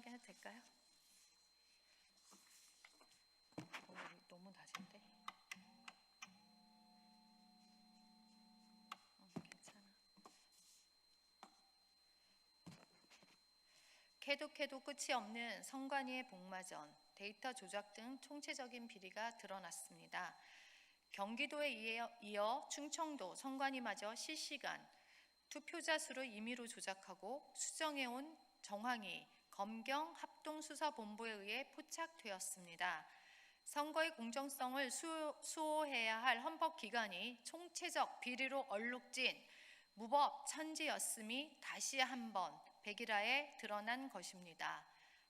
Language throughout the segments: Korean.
조용하게 해도 될까요? 너무 낮은데? 괜찮아. 캐도 끝이 없는 선관위의 복마전, 데이터 조작 등 총체적인 비리가 드러났습니다. 경기도에 이어 충청도 선관위마저 실시간 투표자 수를 임의로 조작하고 수정해온 정황이 검경 합동수사본부에 의해 포착되었습니다. 선거의 공정성을 수호해야 할 헌법기관이 총체적 비리로 얼룩진 무법 천지였음이 다시 한번 백일하에 드러난 것입니다.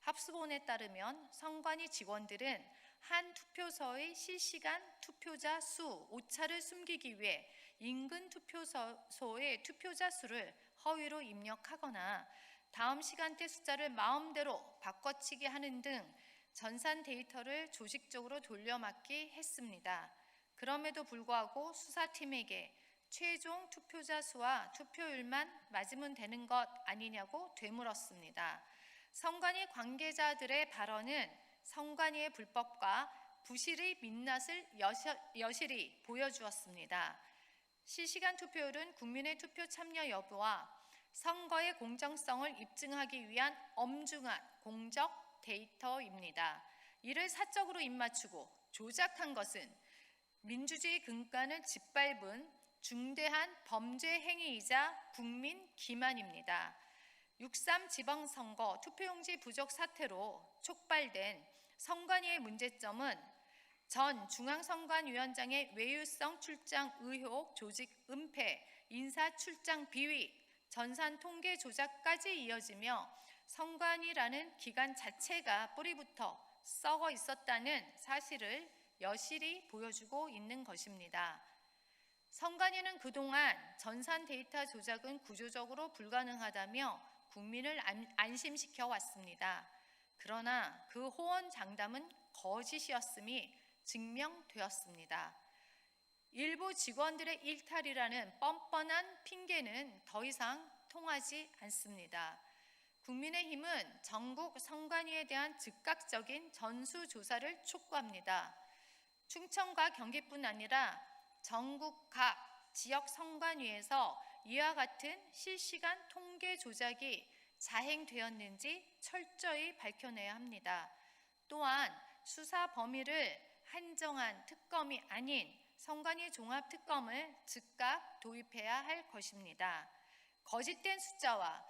합수본에 따르면 선관위 직원들은 한 투표소의 실시간 투표자 수 오차를 숨기기 위해 인근 투표소의 투표자 수를 허위로 입력하거나 다음 시간대 숫자를 마음대로 바꿔치기 하는 등 전산 데이터를 조직적으로 돌려막기 했습니다. 그럼에도 불구하고 수사팀에게 최종 투표자 수와 투표율만 맞으면 되는 것 아니냐고 되물었습니다. 선관위 관계자들의 발언은 선관위의 불법과 부실의 민낯을 여실히 보여주었습니다. 실시간 투표율은 국민의 투표 참여 여부와 선거의 공정성을 입증하기 위한 엄중한 공적 데이터입니다. 이를 사적으로 입맞추고 조작한 것은 민주주의 근간을 짓밟은 중대한 범죄 행위이자 국민 기만입니다. 6.3 지방선거 투표용지 부족 사태로 촉발된 선관위의 문제점은 전 중앙선관위원장의 외유성 출장 의혹, 조직 은폐, 인사 출장 비위, 전산 통계 조작까지 이어지며 선관위라는 기관 자체가 뿌리부터 썩어 있었다는 사실을 여실히 보여주고 있는 것입니다. 선관위는 그동안 전산 데이터 조작은 구조적으로 불가능하다며 국민을 안심시켜 왔습니다. 그러나 그 호언장담은 거짓이었음이 증명되었습니다. 일부 직원들의 일탈이라는 뻔뻔한 핑계는 더 이상 통하지 않습니다. 국민의힘은 전국 선관위에 대한 즉각적인 전수조사를 촉구합니다. 충청과 경기뿐 아니라 전국 각 지역 선관위에서 이와 같은 실시간 통계 조작이 자행되었는지 철저히 밝혀내야 합니다. 또한 수사 범위를 한정한 특검이 아닌 선관위 종합특검을 즉각 도입해야 할 것입니다. 거짓된 숫자와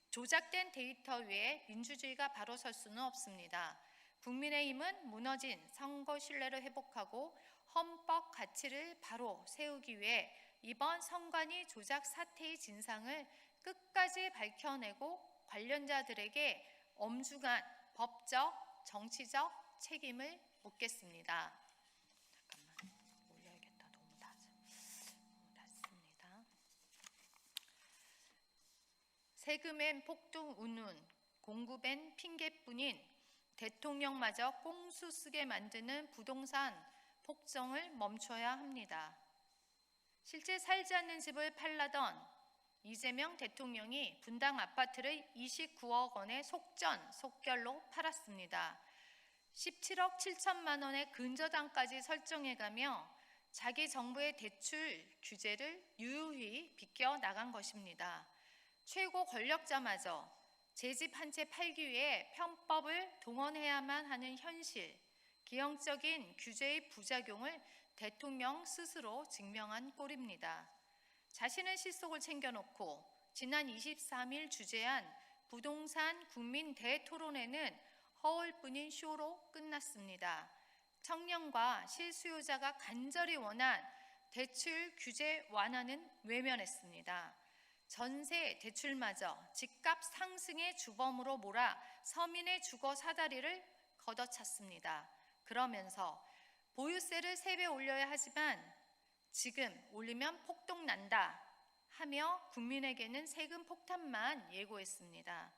조작된 데이터 위에 민주주의가 바로 설 수는 없습니다. 국민의힘은 무너진 선거 신뢰를 회복하고 헌법 가치를 바로 세우기 위해 이번 선관위 조작 사태의 진상을 끝까지 밝혀내고 관련자들에게 엄중한 법적, 정치적 책임을 묻겠습니다. 잠깐만 올려야겠다. 너무 낮습니다. 세금엔 폭등 운운, 공급엔 핑계뿐인 대통령마저 꼼수 쓰게 만드는 부동산 폭정을 멈춰야 합니다. 실제 살지 않는 집을 팔라던 이재명 대통령이 분당 아파트를 29억 원에 속전속결로 팔았습니다. 17억 7천만 원의 근저당까지 설정해가며 자기 정부의 대출 규제를 유유히 비껴 나간 것입니다. 최고 권력자마저 제 집 한 채 팔기 위해 편법을 동원해야만 하는 현실, 기형적인 규제의 부작용을 대통령 스스로 증명한 꼴입니다. 자신의 실속을 챙겨놓고 지난 23일 주재한 부동산 국민 대토론회는 허울뿐인 쇼로 끝났습니다. 청년과 실수요자가 간절히 원한 대출 규제 완화는 외면했습니다. 전세 대출마저 집값 상승의 주범으로 몰아 서민의 주거 사다리를 걷어찼습니다. 그러면서 보유세를 3배 올려야 하지만 지금 올리면 폭동 난다 하며 국민에게는 세금 폭탄만 예고했습니다.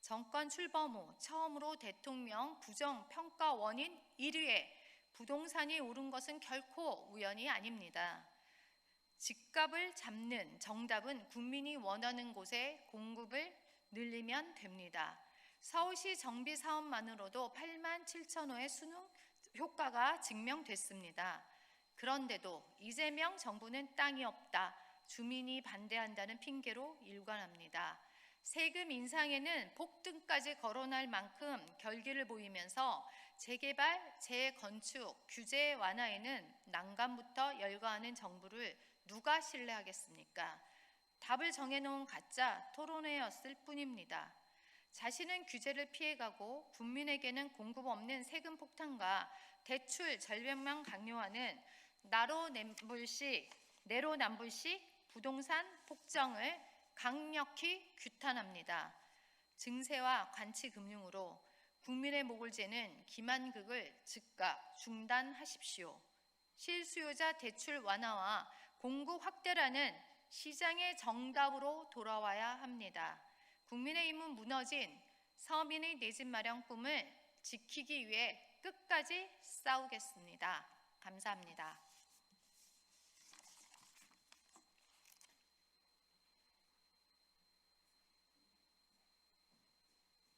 정권 출범 후 처음으로 대통령 부정평가 원인 1위에 부동산이 오른 것은 결코 우연이 아닙니다. 집값을 잡는 정답은 국민이 원하는 곳에 공급을 늘리면 됩니다. 서울시 정비 사업만으로도 8만 7천 호의 수능 효과가 증명됐습니다. 그런데도 이재명 정부는 땅이 없다, 주민이 반대한다는 핑계로 일관합니다. 세금 인상에는 폭등까지 거론할 만큼 결기를 보이면서 재개발, 재건축, 규제 완화에는 난감부터 열거하는 정부를 누가 신뢰하겠습니까? 답을 정해놓은 가짜 토론회였을 뿐입니다. 자신은 규제를 피해가고 국민에게는 공급 없는 세금 폭탄과 대출 절벽만 강요하는 내로남불식 부동산 폭정을 강력히 규탄합니다. 증세와 관치금융으로 국민의 목을 재는 기만극을 즉각 중단하십시오. 실수요자 대출 완화와 공급 확대라는 시장의 정답으로 돌아와야 합니다. 국민의힘은 무너진 서민의 내 집 마련 꿈을 지키기 위해 끝까지 싸우겠습니다. 감사합니다.